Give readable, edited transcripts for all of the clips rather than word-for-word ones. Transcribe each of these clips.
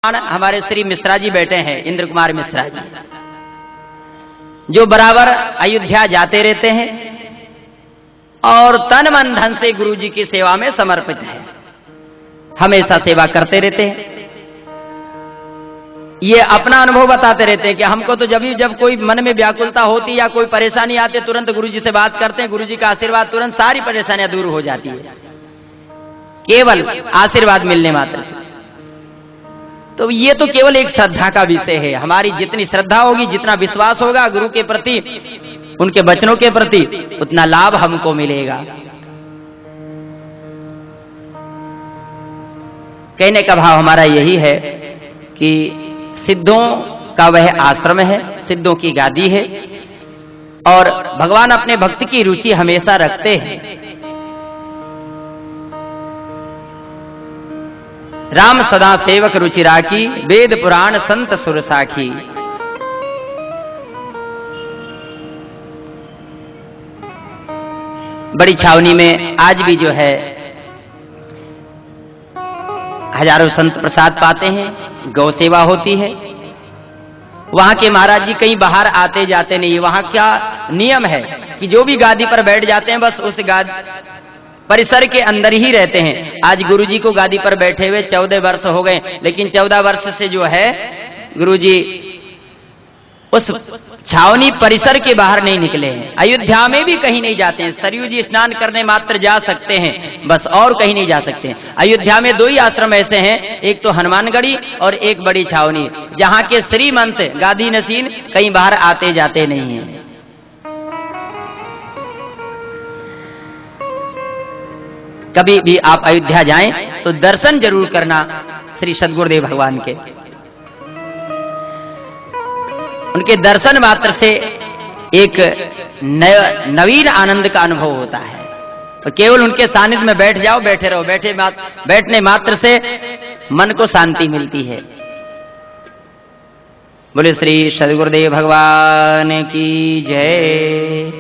हमारे श्री मिश्रा जी बैठे हैं, इंद्र कुमार मिश्रा जी, जो बराबर अयोध्या जाते रहते हैं और तन मन धन से गुरु जी की सेवा में समर्पित है, हमेशा सेवा करते रहते हैं। ये अपना अनुभव बताते रहते हैं कि हमको तो जब कोई मन में व्याकुलता होती या कोई परेशानी आती है, तुरंत गुरु जी से बात करते हैं, गुरु जी का आशीर्वाद, तुरंत सारी परेशानियां दूर हो जाती है, केवल आशीर्वाद मिलने मात्र से। तो ये तो केवल एक श्रद्धा का विषय है। हमारी जितनी श्रद्धा होगी, जितना विश्वास होगा गुरु के प्रति, उनके वचनों के प्रति, उतना लाभ हमको मिलेगा। कहने का भाव हमारा यही है कि सिद्धों का वह आश्रम है, सिद्धों की गादी है, और भगवान अपने भक्त की रुचि हमेशा रखते हैं। राम सदा सेवक रुचि राखी, वेद पुराण संत सुर साखी। बड़ी छावनी में आज भी जो है हजारों संत प्रसाद पाते हैं, गौ सेवा होती है। वहां के महाराज जी कहीं बाहर आते जाते नहीं। वहां क्या नियम है कि जो भी गादी पर बैठ जाते हैं बस उस गादी परिसर के अंदर ही रहते हैं। आज गुरु जी को गादी पर बैठे हुए 14 वर्ष हो गए, लेकिन 14 वर्ष से जो है गुरु जी उस छावनी परिसर के बाहर नहीं निकले हैं। अयोध्या में भी कहीं नहीं जाते हैं। सरयू जी स्नान करने मात्र जा सकते हैं, बस और कहीं नहीं जा सकते हैं। अयोध्या में 2 ही आश्रम ऐसे हैं, एक तो हनुमानगढ़ी और एक बड़ी छावनी, जहां के श्रीमंत गादी नसीन कहीं बाहर आते जाते नहीं हैं। कभी भी आप अयोध्या जाएं तो दर्शन जरूर करना श्री सद्गुरुदेव भगवान के। उनके दर्शन मात्र से एक नवीन आनंद का अनुभव होता है। तो केवल उनके सानिध्य में बैठ जाओ, बैठे रहो, बैठने मात्र से मन को शांति मिलती है। बोले श्री सद्गुरुदेव भगवान की जय।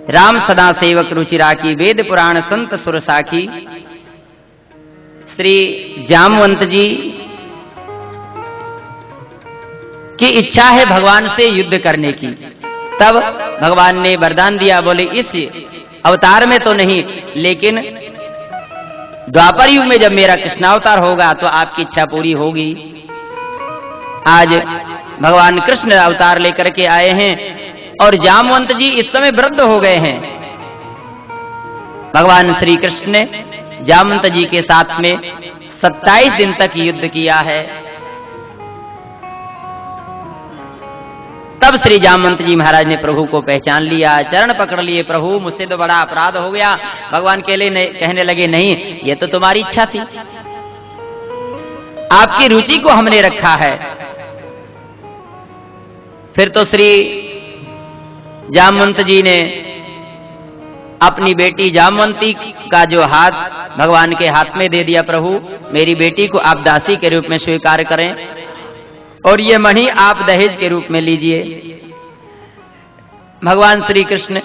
राम सदा सेवक रुचि राखी, वेद पुराण संत सुर साखी। श्री जामवंत जी की इच्छा है भगवान से युद्ध करने की। तब भगवान ने वरदान दिया, बोले इस अवतार में तो नहीं, लेकिन द्वापर युग में जब मेरा कृष्णावतार होगा तो आपकी इच्छा पूरी होगी। आज भगवान कृष्ण अवतार लेकर के आए हैं और जामवंत जी इस समय वृद्ध हो गए हैं। भगवान श्री कृष्ण ने जामवंत जी के साथ में 27 दिन तक युद्ध किया है। तब श्री जामवंत जी महाराज ने प्रभु को पहचान लिया, चरण पकड़ लिए, प्रभु मुझसे तो बड़ा अपराध हो गया। भगवान कहने लगे, नहीं, ये तो तुम्हारी इच्छा थी, आपकी रुचि को हमने रखा है। फिर तो श्री जामवंत जी ने अपनी बेटी जामवंती का जो हाथ भगवान के हाथ में दे दिया, प्रभु मेरी बेटी को आप दासी के रूप में स्वीकार करें और ये मणि आप दहेज के रूप में लीजिए। भगवान श्री कृष्ण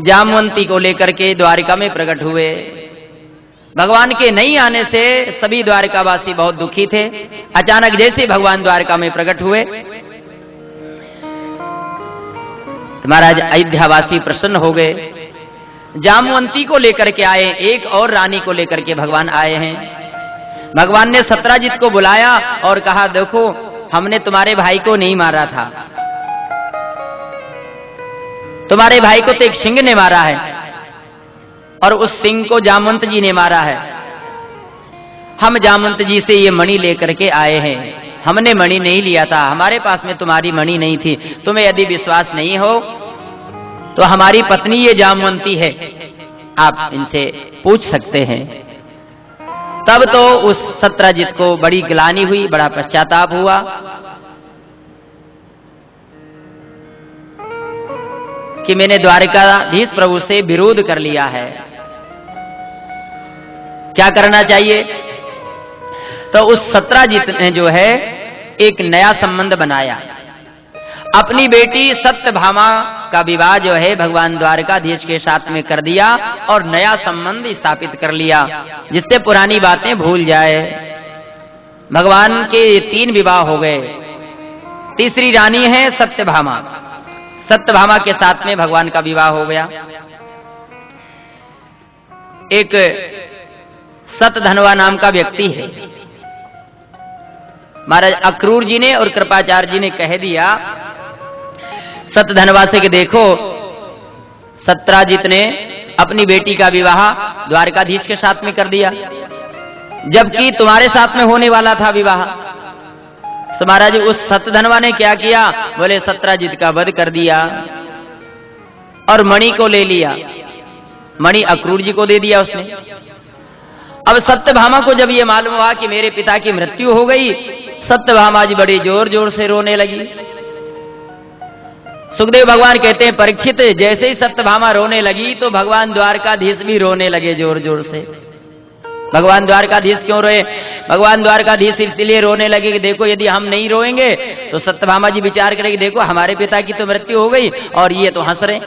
जामवंती को लेकर के द्वारिका में प्रकट हुए। भगवान के नहीं आने से सभी द्वारिकावासी बहुत दुखी थे। अचानक जैसे भगवान द्वारिका में प्रकट हुए, महाराज अयोध्यावासी प्रसन्न हो गए। जामवंती को लेकर के आए, एक और रानी को लेकर के भगवान आए हैं। भगवान ने सत्राजित को बुलाया और कहा, देखो हमने तुम्हारे भाई को नहीं मारा था, तुम्हारे भाई को तो एक सिंह ने मारा है और उस सिंह को जामवंत जी ने मारा है। हम जामवंत जी से ये मणि लेकर के आए हैं, हमने मणि नहीं लिया था, हमारे पास में तुम्हारी मणि नहीं थी। तुम्हें यदि विश्वास नहीं हो तो हमारी पत्नी ये जामवंती है, आप इनसे पूछ सकते हैं। तब तो उस सत्राजित को बड़ी ग्लानि हुई, बड़ा पश्चाताप हुआ। कि मैंने द्वारिकाधीश प्रभु से विरोध कर लिया है, क्या करना चाहिए? तो उस सत्राजित ने जो है एक नया संबंध बनाया। अपनी बेटी सत्यभामा का विवाह जो है भगवान द्वारकाधीश के साथ में कर दिया और नया संबंध स्थापित कर लिया, जिससे पुरानी बातें भूल जाए। भगवान के 3 विवाह हो गए। तीसरी रानी है सत्यभामा। सत्यभामा के साथ में भगवान का विवाह हो गया। एक सतधनवा नाम का व्यक्ति है। महाराज अक्रूर जी ने और कृपाचार्य जी ने कह दिया सतधनवा से कि देखो, सत्राजित ने अपनी बेटी का विवाह द्वारकाधीश के साथ में कर दिया, जबकि तुम्हारे साथ में होने वाला था विवाह। तो महाराज उस सतधनवा ने क्या किया, बोले सत्राजित का वध कर दिया और मणि को ले लिया। मणि अक्रूर जी को दे दिया उसने। अब सत्यभामा को जब ये मालूम हुआ कि मेरे पिता की मृत्यु हो गई, सत्यभामा जी बड़ी जोर जोर से रोने लगी। सुखदेव भगवान कहते हैं परीक्षित, जैसे ही सत्यभामा रोने लगी तो भगवान द्वारकाधीश भी रोने लगे जोर जोर से। भगवान द्वारकाधीश क्यों रोए? भगवान द्वारकाधीश इसलिए रोने लगे कि देखो यदि हम नहीं रोएंगे तो सत्यभामा जी विचार करेंगे देखो हमारे पिता की तो मृत्यु हो गई और ये तो हंस रहे।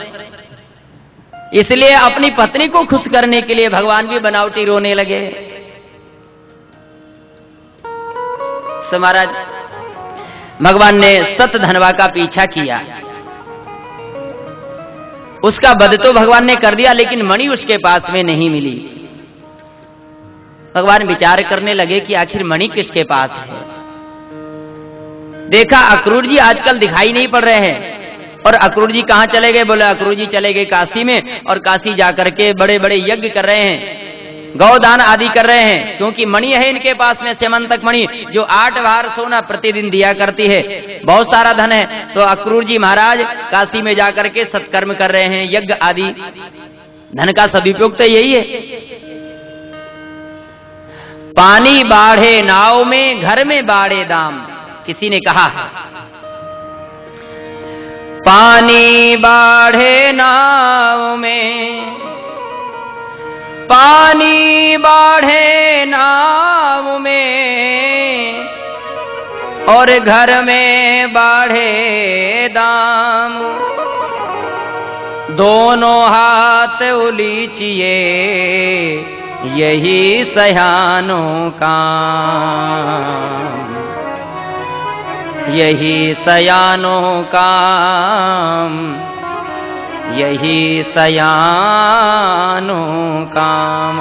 इसलिए अपनी पत्नी को खुश करने के लिए भगवान भी बनावटी रोने लगे। सो महाराज भगवान ने सतधनवा का पीछा किया, उसका वध तो भगवान ने कर दिया, लेकिन मणि उसके पास में नहीं मिली। भगवान विचार करने लगे कि आखिर मणि किसके पास है। देखा अक्रूर जी आजकल दिखाई नहीं पड़ रहे हैं। और अक्रूर जी कहां चले गए? बोले अक्रूर जी चले गए काशी में, और काशी जाकर के बड़े बड़े यज्ञ कर रहे हैं, गौदान आदि कर रहे हैं, क्योंकि मणि है इनके पास में, स्यमंतक मणि, जो 8 बार सोना प्रतिदिन दिया करती है, बहुत सारा धन है। तो अक्रूर जी महाराज काशी में जाकर के सत्कर्म कर रहे हैं, यज्ञ आदि। धन का सदुपयोग तो यही है। पानी बाढ़े नाव में, घर में बाढ़े दाम, किसी ने कहा है। पानी बाढ़े नाव में, पानी बाढ़े नाव में, और घर में बाढ़े दाम, दोनों हाथ उलीचिए यही सयानों का, यही सयानों का, यही सयानों काम।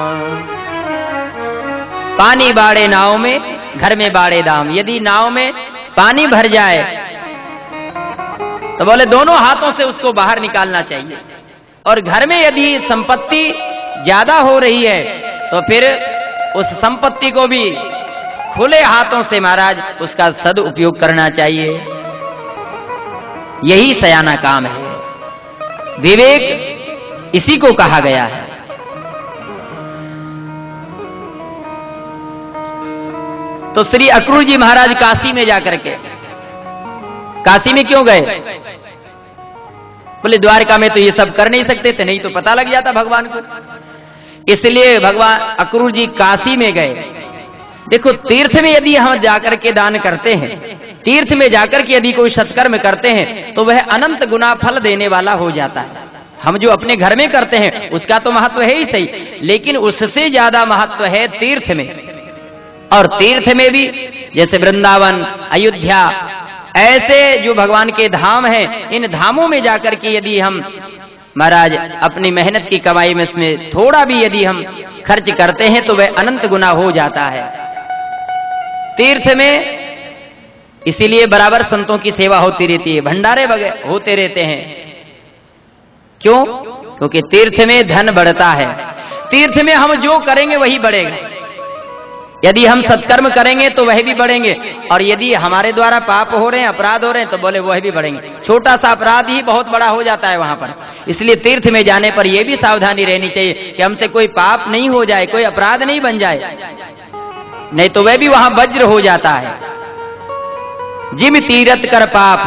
पानी बाढ़े नाव में, घर में बाढ़े दाम। यदि नाव में पानी भर जाए तो बोले दोनों हाथों से उसको बाहर निकालना चाहिए, और घर में यदि संपत्ति ज्यादा हो रही है तो फिर उस संपत्ति को भी खुले हाथों से महाराज उसका सदुपयोग करना चाहिए। यही सयाना काम है। विवेक इसी को कहा गया है। तो श्री अक्रूर जी महाराज काशी में जाकर के, काशी में क्यों गए? बोले द्वारका में तो ये सब कर नहीं सकते थे, नहीं तो पता लग जाता भगवान को, इसलिए भगवान अक्रूर जी काशी में गए। देखो तीर्थ में यदि हम जाकर के दान करते हैं, तीर्थ में जाकर के यदि कोई सत्कर्म करते हैं तो वह अनंत गुना फल देने वाला हो जाता है। हम जो अपने घर में करते हैं उसका तो महत्व है ही सही, लेकिन उससे ज्यादा महत्व है तीर्थ में। और तीर्थ में भी जैसे वृंदावन, अयोध्या, ऐसे जो भगवान के धाम हैं, इन धामों में जाकर के यदि हम महाराज अपनी मेहनत की कमाई में इसमें थोड़ा भी यदि हम खर्च करते हैं तो वह अनंत गुना हो जाता है तीर्थ में। इसीलिए बराबर संतों की सेवा होती रहती है, भंडारे वगैरह होते रहते हैं। क्यों? क्योंकि तीर्थ में धन बढ़ता है। तीर्थ में हम जो करेंगे वही बढ़ेगा। यदि हम सत्कर्म करेंगे तो वह भी बढ़ेंगे, और यदि हमारे द्वारा पाप हो रहे हैं, अपराध हो रहे हैं, तो बोले वह भी बढ़ेंगे। छोटा सा अपराध ही बहुत बड़ा हो जाता है वहां पर। इसलिए तीर्थ में जाने पर यह भी सावधानी रहनी चाहिए कि हमसे कोई पाप नहीं हो जाए, कोई अपराध नहीं बन जाए, नहीं तो वह भी वहां वज्र हो जाता है। जिम तीरथ कर पाप,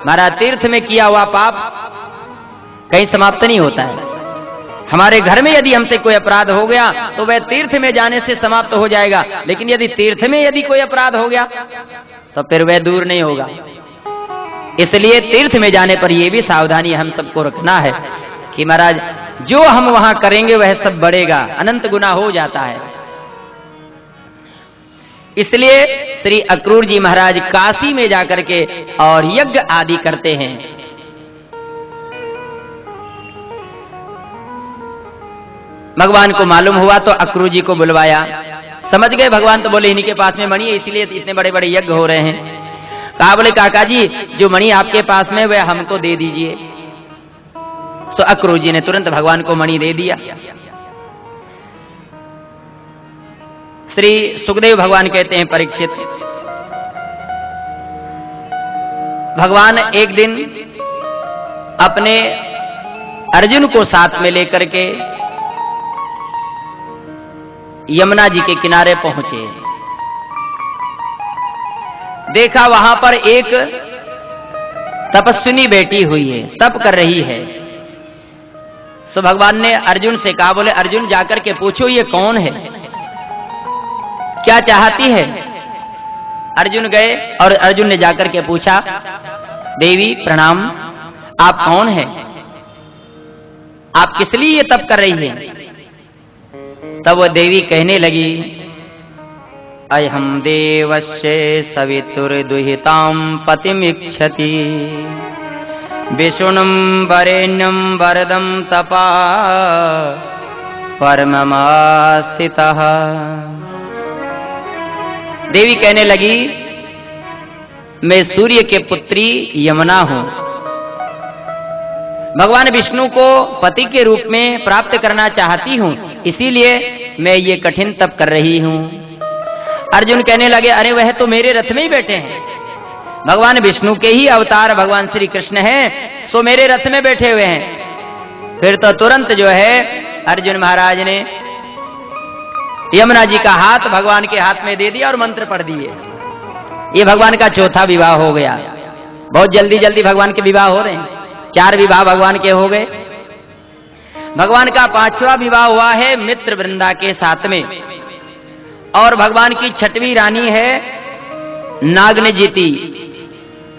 महाराज तीर्थ में किया हुआ पाप कहीं समाप्त नहीं होता है। हमारे घर में यदि हमसे कोई अपराध हो गया तो वह तीर्थ में जाने से समाप्त हो जाएगा, लेकिन यदि तीर्थ में यदि कोई अपराध हो गया तो फिर वह दूर नहीं होगा। इसलिए तीर्थ में जाने पर यह भी सावधानी हम सबको रखना है कि महाराज जो हम वहां करेंगे वह सब बढ़ेगा, अनंत गुना हो जाता है। इसलिए श्री अक्रूर जी महाराज काशी में जाकर के और यज्ञ आदि करते हैं। भगवान को मालूम हुआ तो अक्रूर जी को बुलवाया। समझ गए भगवान, तो बोले इन्हीं के पास में मणि है, इसलिए इतने बड़े बड़े यज्ञ हो रहे हैं। कहा बोले काका जी जो मणि आपके पास में वह हमको दे दीजिए। तो अक्रूर जी ने तुरंत भगवान को मणि दे दिया। श्री सुखदेव भगवान कहते हैं परीक्षित, भगवान एक दिन अपने अर्जुन को साथ में लेकर के यमुना जी के किनारे पहुंचे। देखा वहां पर एक तपस्विनी बैठी हुई है, तप कर रही है। तो भगवान ने अर्जुन से कहा बोले अर्जुन जाकर के पूछो ये कौन है, क्या चाहती है। अर्जुन गए और अर्जुन ने जाकर के पूछा देवी प्रणाम, आप कौन हैं, आप किस लिए ये तप कर रही हैं। तब वो देवी कहने लगी अहम देवस्य सवितुर्दुहितां पतिमिच्छति विष्णुं वरेण्यं वरदं तपा परममास्थितः। देवी कहने लगी मैं सूर्य के पुत्री यमुना हूं, भगवान विष्णु को पति के रूप में प्राप्त करना चाहती हूं, इसीलिए मैं ये कठिन तप कर रही हूं। अर्जुन कहने लगे अरे वह तो मेरे रथ में ही बैठे हैं, भगवान विष्णु के ही अवतार भगवान श्री कृष्ण हैं, सो मेरे रथ में बैठे हुए हैं। फिर तो तुरंत जो है अर्जुन महाराज ने यमुना जी का हाथ भगवान के हाथ में दे दिया और मंत्र पढ़ दिए। ये भगवान का चौथा विवाह हो गया। बहुत जल्दी जल्दी भगवान के विवाह हो रहे हैं, 4 विवाह भगवान के हो गए। भगवान का 5वां विवाह हुआ है मित्र वृंदा के साथ में, और भगवान की 6वीं रानी है नागनजीति,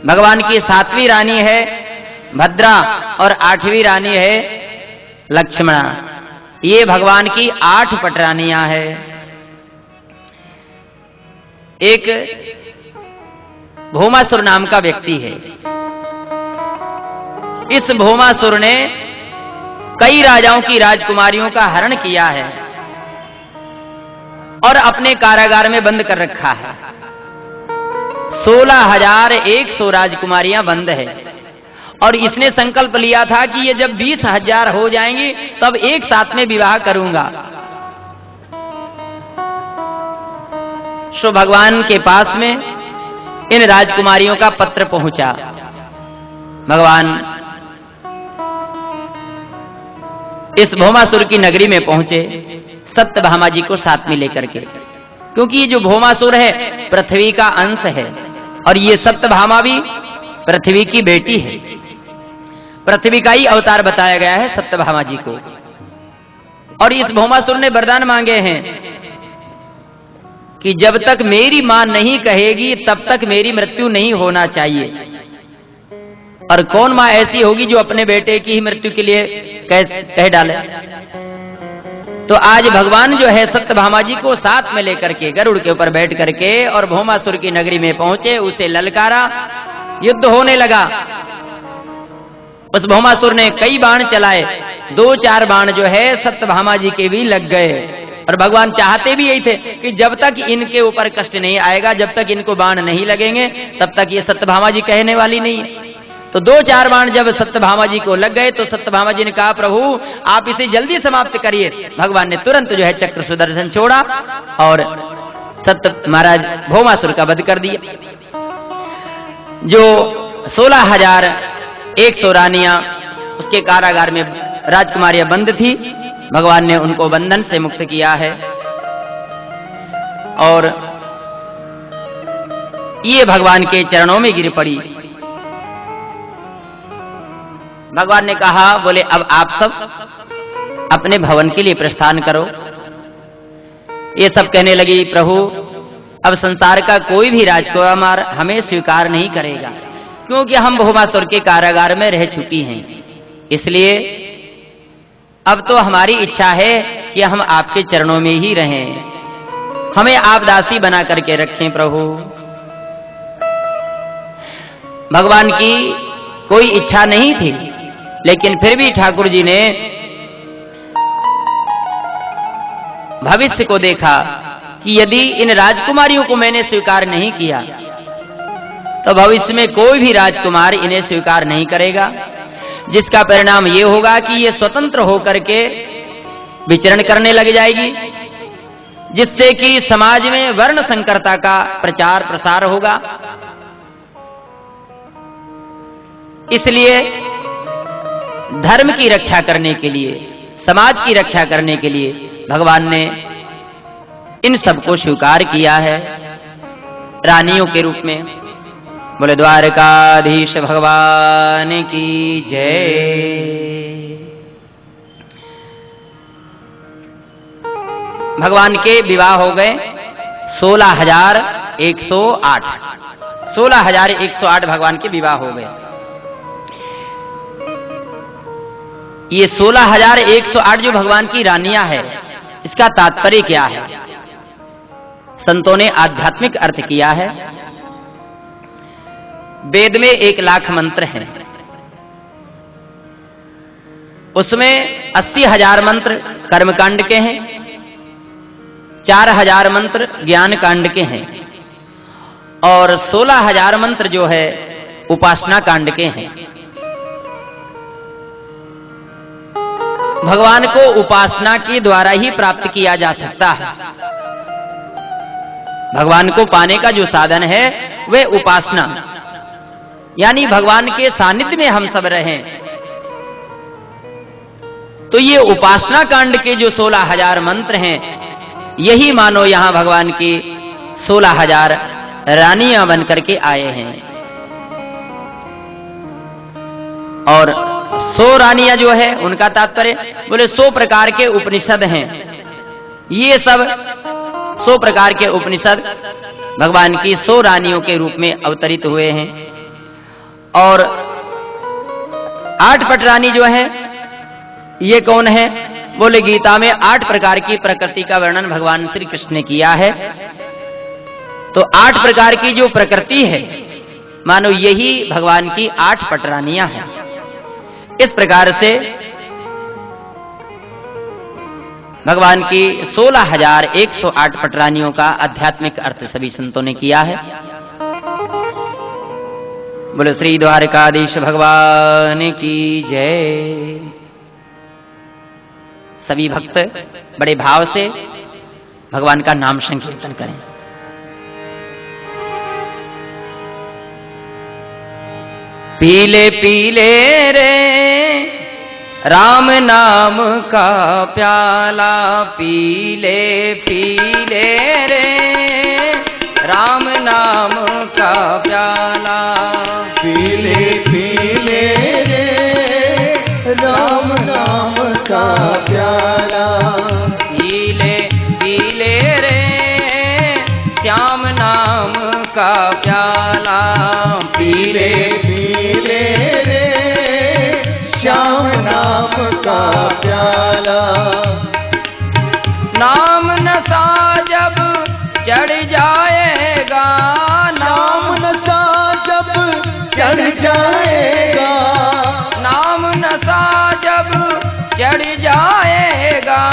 भगवान की 7वीं रानी है भद्रा और 8वीं रानी है लक्ष्मणा। ये भगवान की 8 पटरानियां हैं। एक भौमासुर नाम का व्यक्ति है। इस भौमासुर ने कई राजाओं की राजकुमारियों का हरण किया है और अपने कारागार में बंद कर रखा है। 16,100 राजकुमारियां बंद है और इसने संकल्प लिया था कि ये जब 20,000 हो जाएंगी तब एक साथ में विवाह करूंगा। सो भगवान के पास में इन राजकुमारियों का पत्र पहुंचा। भगवान इस भौमासुर की नगरी में पहुंचे सत्यभामा जी को साथ में लेकर के, क्योंकि ये जो भौमासुर है पृथ्वी का अंश है और ये सत्यभामा भी पृथ्वी की बेटी है। पृथ्वी का ही अवतार बताया गया है सत्यभामा जी को। और इस भौमासुर ने वरदान मांगे हैं कि जब तक मेरी मां नहीं कहेगी तब तक मेरी मृत्यु नहीं होना चाहिए। और कौन मां ऐसी होगी जो अपने बेटे की ही मृत्यु के लिए कह डाले। तो आज भगवान जो है सत्यभामा जी को साथ में लेकर के गरुड़ के ऊपर बैठ करके और भौमासुर की नगरी में पहुंचे, उसे ललकारा, युद्ध होने लगा। उस भौमासुर ने कई बाण चलाए, 2-4 बाण जो है सत्यभामा जी के भी लग गए। और भगवान चाहते भी यही थे कि जब तक इनके ऊपर कष्ट नहीं आएगा, जब तक इनको बाण नहीं लगेंगे, तब तक ये सत्यभामा जी कहने वाली नहीं है। तो 2-4 बाण जब सत्यभामा जी को लग गए तो सत्यभामा जी ने कहा प्रभु आप इसे जल्दी समाप्त करिए। भगवान ने तुरंत जो है चक्र सुदर्शन छोड़ा और सत्य महाराज भौमासुर का वध कर दिया। जो 16,100 रानियां उसके कारागार में राजकुमारियां बंद थी, भगवान ने उनको बंधन से मुक्त किया है। और ये भगवान के चरणों में गिर पड़ी। भगवान ने कहा बोले अब आप सब अपने भवन के लिए प्रस्थान करो। ये सब कहने लगी प्रभु अब संसार का कोई भी राजकुमार हमें स्वीकार नहीं करेगा, क्योंकि हम भौमासुर के कारागार में रह चुकी हैं। इसलिए अब तो हमारी इच्छा है कि हम आपके चरणों में ही रहें, हमें आप दासी बना करके रखें प्रभु। भगवान की कोई इच्छा नहीं थी, लेकिन फिर भी ठाकुर जी ने भविष्य को देखा कि यदि इन राजकुमारियों को मैंने स्वीकार नहीं किया तो भविष्य में कोई भी राजकुमार इन्हें स्वीकार नहीं करेगा, जिसका परिणाम ये होगा कि ये स्वतंत्र होकर के विचरण करने लग जाएगी, जिससे कि समाज में वर्ण संकरता का प्रचार प्रसार होगा। इसलिए धर्म की रक्षा करने के लिए, समाज की रक्षा करने के लिए भगवान ने इन सबको स्वीकार किया है रानियों के रूप में। बोले द्वारकाधीश भगवान की जय। भगवान के विवाह हो गए 16,108। 16,108 भगवान के विवाह हो गए। ये 16,108 जो भगवान की रानियां है, इसका तात्पर्य क्या है? संतों ने आध्यात्मिक अर्थ किया है। वेद में 1,00,000 मंत्र हैं, उसमें 80,000 मंत्र कर्मकांड के हैं, 4,000 मंत्र ज्ञान कांड के हैं और 16,000 मंत्र जो है उपासना कांड के हैं। भगवान को उपासना के द्वारा ही प्राप्त किया जा सकता है। भगवान को पाने का जो साधन है वह उपासना, यानी भगवान के सानिध्य में हम सब रहें। तो ये उपासना कांड के जो 16,000 मंत्र हैं, यही मानो यहां भगवान की 16,000 रानियां बनकर के आए हैं। और 100 रानियां जो है उनका तात्पर्य बोले 100 प्रकार के उपनिषद हैं। ये सब 100 प्रकार के उपनिषद भगवान की 100 रानियों के रूप में अवतरित हुए हैं। और 8 पटरानी जो है ये कौन है? बोले गीता में 8 प्रकार की प्रकृति का वर्णन भगवान श्री कृष्ण ने किया है। तो 8 प्रकार की जो प्रकृति है, मानो यही भगवान की 8 पटरानियां हैं। इस प्रकार से भगवान की 16,108 पटरानियों का आध्यात्मिक अर्थ सभी संतों ने किया है। बोले श्री द्वारकाधीश भगवान की जय। सभी भक्त बड़े भाव से भगवान का नाम संकीर्तन करें। पीले पीले रे राम नाम का प्याला, पीले पीले रे राम नाम का प्याला, पीले पीले रे राम नाम का प्याला, पीले पीले रे श्याम नाम का प्याला, पीले पीले रे श्याम नाम का प्याला। नाम नशा जब चढ़ जाएगा, नाम नशा जब चढ़ जाएगा, नाम नशा जब चढ़ जाएगा,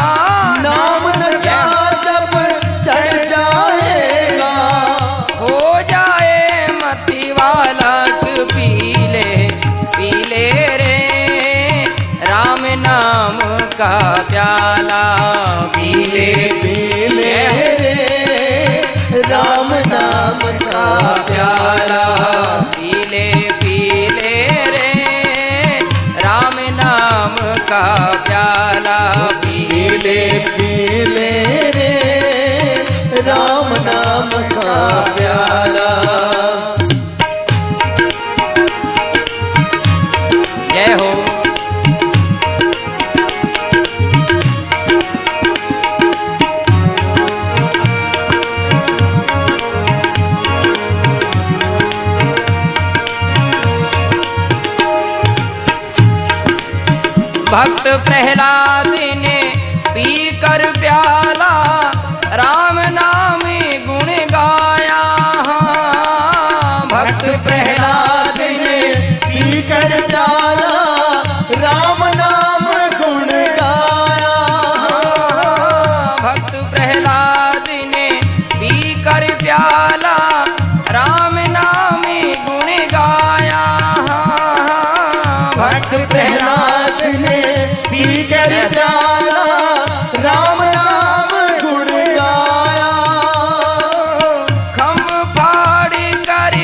नाम नशा जब चढ़ जाएगा, हो जाए मती वाला पीले पीले रे राम नाम का प्याला, पीले पीले रे राम नाम का प्याला, पीले पीले रे राम नाम का प्याला, पीले पीले रे राम नाम का प्याला। जय हो। भक्त प्रहलाद ने पी कर प्याला राम नाम गुण गाया। भक्त प्रहलाद ने पी कर प्याला राम नाम गुण गाया। भक्त प्रहलाद ने पी कर प्याला राम नाम गुण गाया। भक्त प्रहलाद ने पी कर प्याला राम नाम गुण गाया। खम फाड़ कर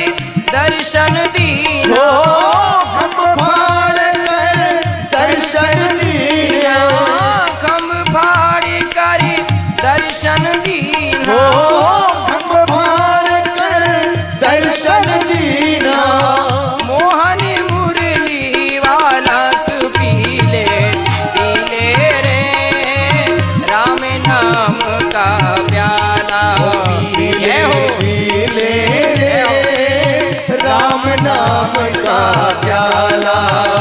दर्शन दीना, खम फाड़ कर दर्शन दीना। खम फाड़ कर दर्शन दीना। खम फाड़ कर दर्शन दीना। मोहन मुरली वाला तू पीले पीले रे राम नाम का प्याला। जय हो। पीले रे राम नाम का प्याला।